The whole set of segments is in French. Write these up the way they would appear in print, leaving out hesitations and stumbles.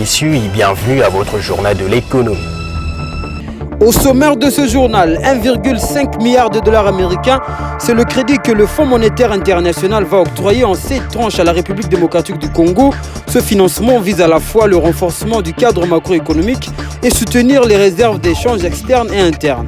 messieurs et bienvenue à votre journal de l'économie. Au sommaire de ce journal, 1,5 milliard de dollars américains, c'est le crédit que le Fonds monétaire international va octroyer en 7 tranches à la République démocratique du Congo. Ce financement vise à la fois le renforcement du cadre macroéconomique et soutenir les réserves d'échanges externes et internes.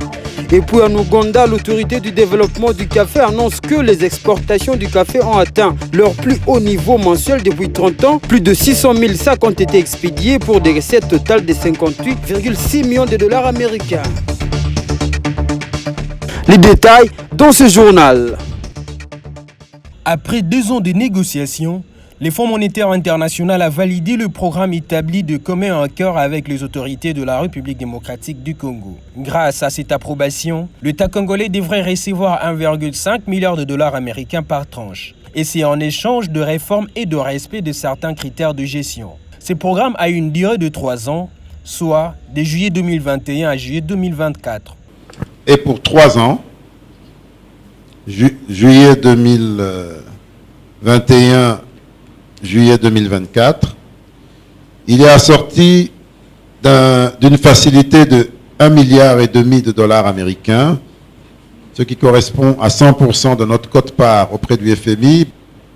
Et puis en Ouganda, l'autorité du développement du café annonce que les exportations du café ont atteint leur plus haut niveau mensuel depuis 30 ans. Plus de 600 000 sacs ont été expédiés pour des recettes totales de 58,6 millions de dollars américains. Les détails dans ce journal. Après 2 ans de négociations, le Fonds monétaire international a validé le programme établi de commun accord avec les autorités de la République démocratique du Congo. Grâce à cette approbation, l'État congolais devrait recevoir 1,5 milliard de dollars américains par tranche. Et c'est en échange de réformes et de respect de certains critères de gestion. Ce programme a une durée de 3 ans, soit de juillet 2021 à juillet 2024. Et pour 3 ans, juillet 2021, juillet 2024, il est assorti d'une facilité de 1,5 milliard de dollars américains, ce qui correspond à 100% de notre quote-part auprès du FMI.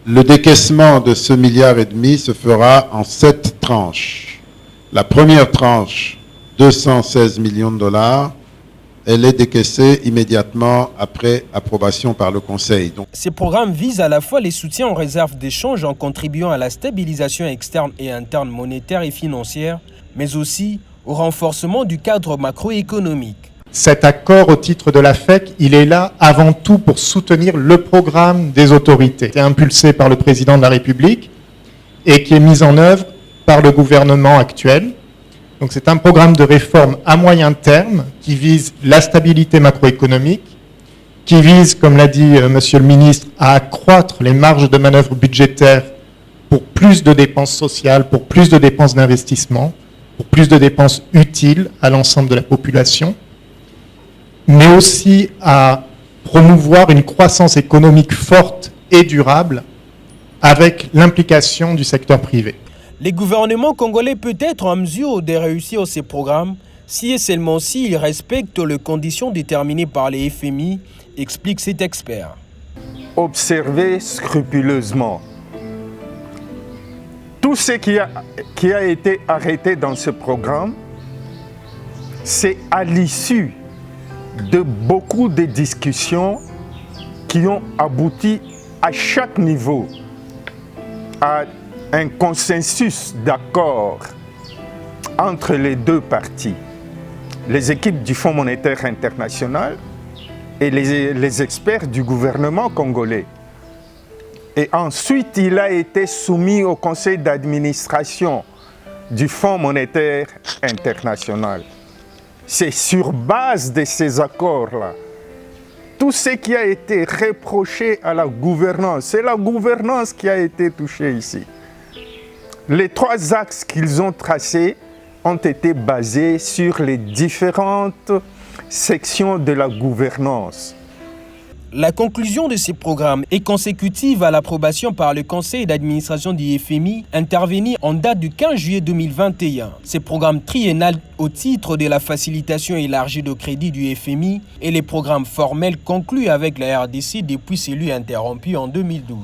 Le décaissement de ce 1,5 milliard se fera en 7 tranches. La première tranche, 216 millions de dollars, elle est décaissée immédiatement après approbation par le Conseil. Ce programme vise à la fois les soutiens aux réserves d'échange en contribuant à la stabilisation externe et interne monétaire et financière, mais aussi au renforcement du cadre macroéconomique. Cet accord au titre de la FEC, il est là avant tout pour soutenir le programme des autorités. C'est impulsé par le président de la République et qui est mis en œuvre par le gouvernement actuel. Donc c'est un programme de réforme à moyen terme qui vise la stabilité macroéconomique, qui vise, comme l'a dit Monsieur le ministre, à accroître les marges de manœuvre budgétaires pour plus de dépenses sociales, pour plus de dépenses d'investissement, pour plus de dépenses utiles à l'ensemble de la population, mais aussi à promouvoir une croissance économique forte et durable avec l'implication du secteur privé. Le gouvernement congolais peut être en mesure de réussir ces programmes si et seulement s'il respecte les conditions déterminées par les FMI, explique cet expert. Observer scrupuleusement tout ce qui a été arrêté dans ce programme, c'est à l'issue de beaucoup de discussions qui ont abouti à chaque niveau à un consensus d'accord entre les deux parties, les équipes du Fonds monétaire international et les experts du gouvernement congolais. Et ensuite, il a été soumis au conseil d'administration du Fonds monétaire international. C'est sur base de ces accords-là, tout ce qui a été reproché à la gouvernance, c'est la gouvernance qui a été touchée ici. Les 3 axes qu'ils ont tracés ont été basés sur les différentes sections de la gouvernance. La conclusion de ces programmes est consécutive à l'approbation par le conseil d'administration du FMI intervenu en date du 15 juillet 2021. Ces programmes triennal au titre de la facilitation élargie de crédit du FMI et les programmes formels conclus avec la RDC depuis celui interrompu en 2012.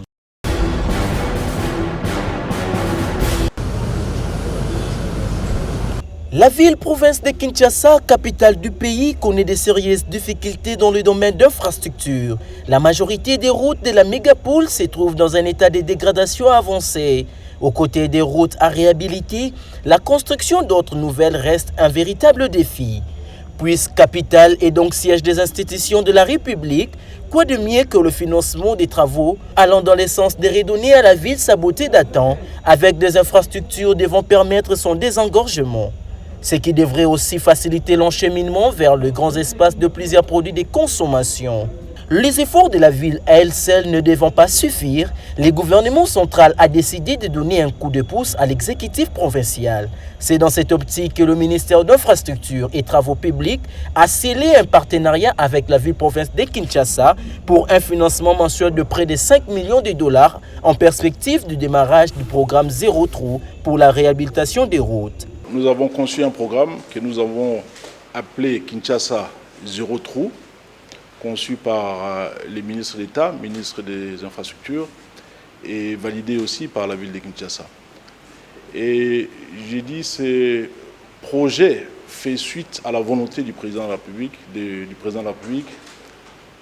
La ville-province de Kinshasa, capitale du pays, connaît de sérieuses difficultés dans le domaine d'infrastructures. La majorité des routes de la mégapole se trouvent dans un état de dégradation avancé. Aux côtés des routes à réhabiliter, la construction d'autres nouvelles reste un véritable défi. Puisque capitale et donc siège des institutions de la République, quoi de mieux que le financement des travaux allant dans le sens de redonner à la ville sa beauté d'antan, avec des infrastructures devant permettre son désengorgement. Ce qui devrait aussi faciliter l'encheminement vers les grands espaces de plusieurs produits de consommation. Les efforts de la ville à elle seule ne devant pas suffire, le gouvernement central a décidé de donner un coup de pouce à l'exécutif provincial. C'est dans cette optique que le ministère d'Infrastructures et Travaux publics a scellé un partenariat avec la ville-province de Kinshasa pour un financement mensuel de près de 5 millions de dollars en perspective du démarrage du programme Zéro Trou pour la réhabilitation des routes. Nous avons conçu un programme que nous avons appelé Kinshasa Zéro Trou, conçu par les ministres d'État, ministre des Infrastructures, et validé aussi par la ville de Kinshasa. Et j'ai dit, ce projet fait suite à la volonté du président de la République,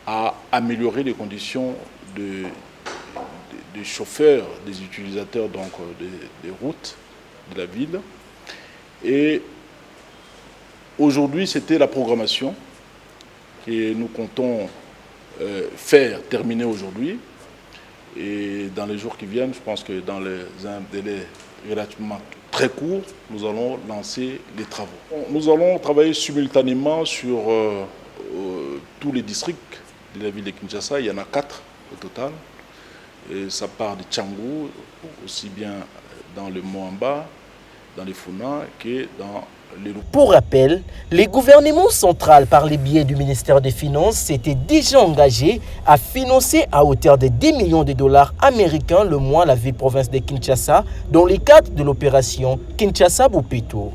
à améliorer les conditions des chauffeurs, des utilisateurs donc, des routes de la ville. Et aujourd'hui, c'était la programmation que nous comptons terminer aujourd'hui. Et dans les jours qui viennent, je pense que dans un délai relativement très court, nous allons lancer les travaux. Nous allons travailler simultanément sur tous les districts de la ville de Kinshasa. Il y en a 4 au total. Et ça part de Tchangou, aussi bien dans le Moamba, dans les Funa, que dans les Loups. Pour rappel, le gouvernement central, par le biais du ministère des Finances, s'était déjà engagé à financer à hauteur de 10 millions de dollars américains le mois la ville-province de Kinshasa dans le cadre de l'opération Kinshasa-Boupito.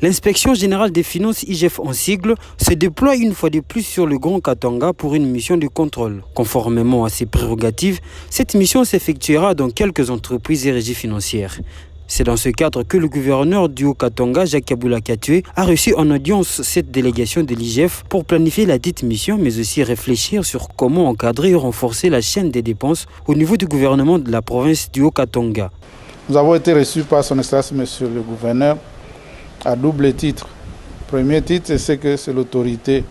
L'inspection générale des finances IGF en sigle se déploie une fois de plus sur le Grand Katanga pour une mission de contrôle. Conformément à ses prérogatives, cette mission s'effectuera dans quelques entreprises et régies financières. C'est dans ce cadre que le gouverneur du Haut-Katanga, Jacques Kabula Katoué, a reçu en audience cette délégation de l'IGF pour planifier la dite mission, mais aussi réfléchir sur comment encadrer et renforcer la chaîne des dépenses au niveau du gouvernement de la province du Haut-Katanga. Nous avons été reçus par son Excellence, Monsieur le Gouverneur, à double titre. Premier titre, c'est que c'est l'autorité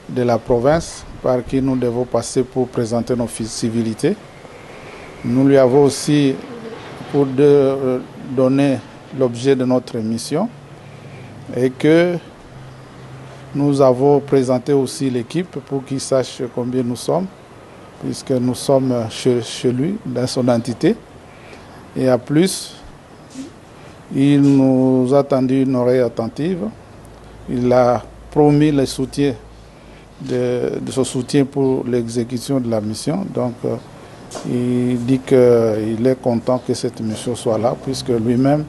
de la province par qui nous devons passer pour présenter nos civilités. Nous lui avons aussi pour donner l'objet de notre mission et que nous avons présenté aussi l'équipe pour qu'il sache combien nous sommes, puisque nous sommes chez lui, dans son entité. Et à plus, il nous a tendu une oreille attentive. Il a promis le soutien de son soutien pour l'exécution de la mission. Donc, il dit qu'il est content que cette mission soit là, puisque lui-même,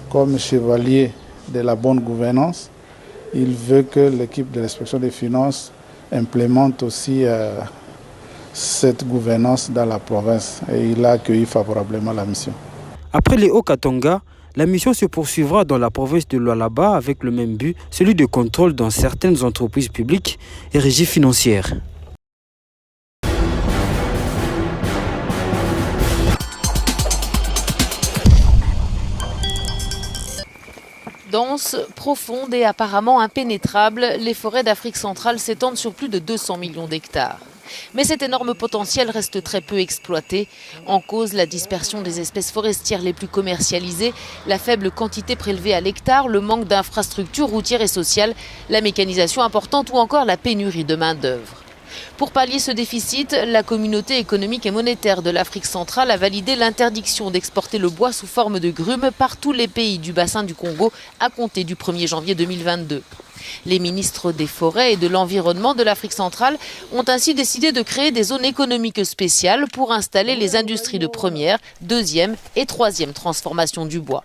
comme chevalier de la bonne gouvernance, il veut que l'équipe de l'inspection des finances implémente aussi cette gouvernance dans la province. Et il a accueilli favorablement la mission. Après les Haut-Katanga, la mission se poursuivra dans la province de Lualaba avec le même but, celui de contrôle dans certaines entreprises publiques et régies financières. Denses, profondes et apparemment impénétrables, les forêts d'Afrique centrale s'étendent sur plus de 200 millions d'hectares. Mais cet énorme potentiel reste très peu exploité. En cause, la dispersion des espèces forestières les plus commercialisées, la faible quantité prélevée à l'hectare, le manque d'infrastructures routières et sociales, la mécanisation importante ou encore la pénurie de main-d'œuvre. Pour pallier ce déficit, la communauté économique et monétaire de l'Afrique centrale a validé l'interdiction d'exporter le bois sous forme de grumes par tous les pays du bassin du Congo à compter du 1er janvier 2022. Les ministres des Forêts et de l'Environnement de l'Afrique centrale ont ainsi décidé de créer des zones économiques spéciales pour installer les industries de première, deuxième et troisième transformation du bois.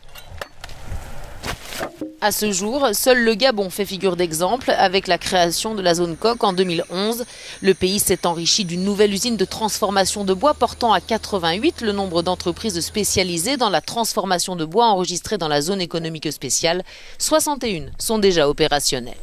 À ce jour, seul le Gabon fait figure d'exemple avec la création de la zone Coq en 2011. Le pays s'est enrichi d'une nouvelle usine de transformation de bois portant à 88 le nombre d'entreprises spécialisées dans la transformation de bois enregistrées dans la zone économique spéciale. 61 sont déjà opérationnelles.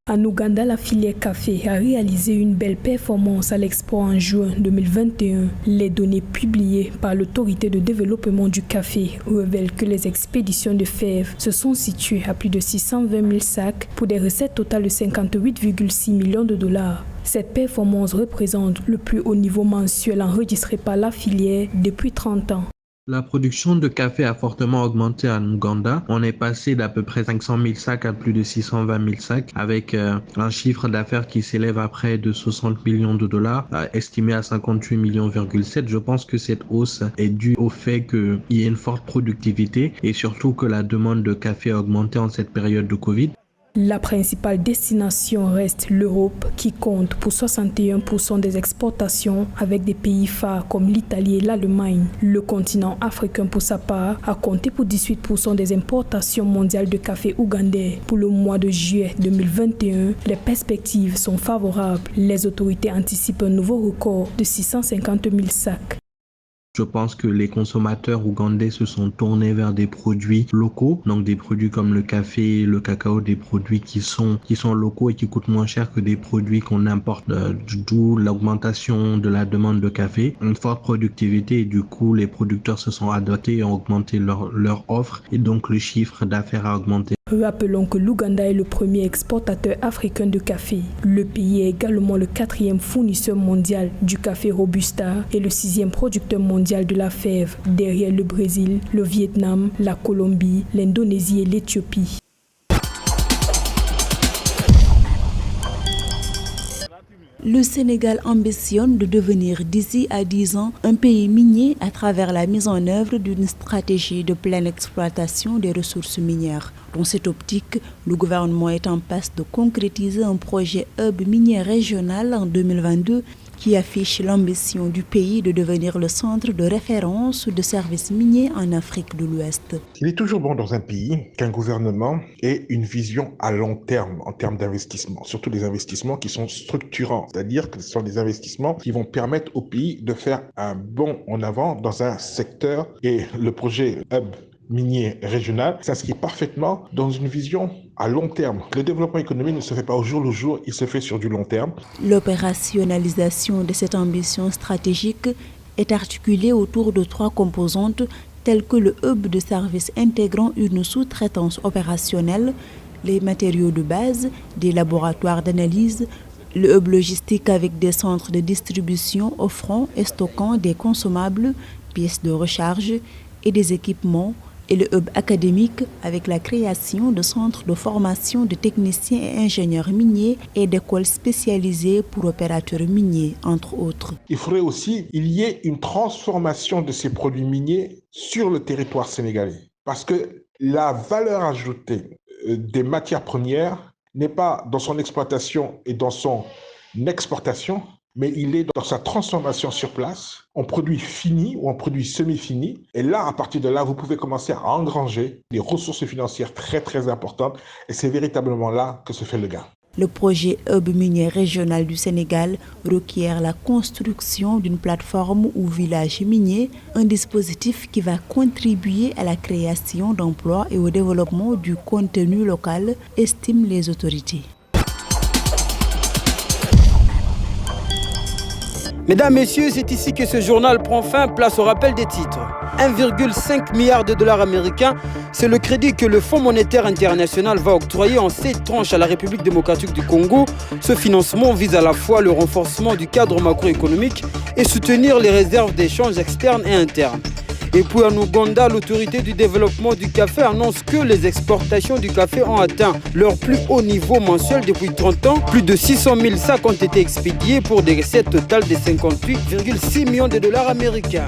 En Ouganda, la filière café a réalisé une belle performance à l'Expo en juin 2021. Les données publiées par l'autorité de développement du café révèlent que les expéditions de fèves se sont situées à plus de 620 000 sacs pour des recettes totales de 58,6 millions de dollars. Cette performance représente le plus haut niveau mensuel enregistré par la filière depuis 30 ans. La production de café a fortement augmenté en Ouganda. On est passé d'à peu près 500 000 sacs à plus de 620 000 sacs avec un chiffre d'affaires qui s'élève à près de 60 millions de dollars, estimé à 58,7 millions. Je pense que cette hausse est due au fait qu'il y ait une forte productivité et surtout que la demande de café a augmenté en cette période de Covid. La principale destination reste l'Europe qui compte pour 61% des exportations avec des pays phares comme l'Italie et l'Allemagne. Le continent africain pour sa part a compté pour 18% des importations mondiales de café ougandais. Pour le mois de juillet 2021, les perspectives sont favorables. Les autorités anticipent un nouveau record de 650 000 sacs. Je pense que les consommateurs ougandais se sont tournés vers des produits locaux, donc des produits comme le café, le cacao, des produits qui sont locaux et qui coûtent moins cher que des produits qu'on importe, d'où l'augmentation de la demande de café, une forte productivité et du coup les producteurs se sont adaptés et ont augmenté leur offre et donc le chiffre d'affaires a augmenté. Rappelons que l'Ouganda est le premier exportateur africain de café. Le pays est également le 4e fournisseur mondial du café Robusta et le 6e producteur mondial de la fève, derrière le Brésil, le Vietnam, la Colombie, l'Indonésie et l'Éthiopie. Le Sénégal ambitionne de devenir d'ici à 10 ans un pays minier à travers la mise en œuvre d'une stratégie de pleine exploitation des ressources minières. Dans cette optique, le gouvernement est en passe de concrétiser un projet hub minier régional en 2022 qui affiche l'ambition du pays de devenir le centre de référence de services miniers en Afrique de l'Ouest. Il est toujours bon dans un pays qu'un gouvernement ait une vision à long terme en termes d'investissement, surtout des investissements qui sont structurants, c'est-à-dire que ce sont des investissements qui vont permettre au pays de faire un bond en avant dans un secteur, et le projet hub minier régional s'inscrit parfaitement dans une vision à long terme. Le développement économique ne se fait pas au jour le jour, il se fait sur du long terme. L'opérationnalisation de cette ambition stratégique est articulée autour de 3 composantes telles que le hub de services intégrant une sous-traitance opérationnelle, les matériaux de base, des laboratoires d'analyse, le hub logistique avec des centres de distribution offrant et stockant des consommables, pièces de recharge et des équipements, et le hub académique avec la création de centres de formation de techniciens et ingénieurs miniers et d'écoles spécialisées pour opérateurs miniers, entre autres. Il faudrait aussi qu'il y ait une transformation de ces produits miniers sur le territoire sénégalais. Parce que la valeur ajoutée des matières premières n'est pas dans son exploitation et dans son exportation, mais il est dans sa transformation sur place, en produit fini ou en produit semi-fini. Et là, à partir de là, vous pouvez commencer à engranger des ressources financières très très importantes. Et c'est véritablement là que se fait le gain. Le projet hub minier régional du Sénégal requiert la construction d'une plateforme ou village minier, un dispositif qui va contribuer à la création d'emplois et au développement du contenu local, estiment les autorités. Mesdames, Messieurs, c'est ici que ce journal prend fin. Place au rappel des titres. 1,5 milliard de dollars américains, c'est le crédit que le Fonds monétaire international va octroyer en 7 tranches à la République démocratique du Congo. Ce financement vise à la fois le renforcement du cadre macroéconomique et soutenir les réserves d'échanges externes et internes. Et puis en Ouganda, l'autorité du développement du café annonce que les exportations du café ont atteint leur plus haut niveau mensuel depuis 30 ans. Plus de 600 000 sacs ont été expédiés pour des recettes totales de 58,6 millions de dollars américains.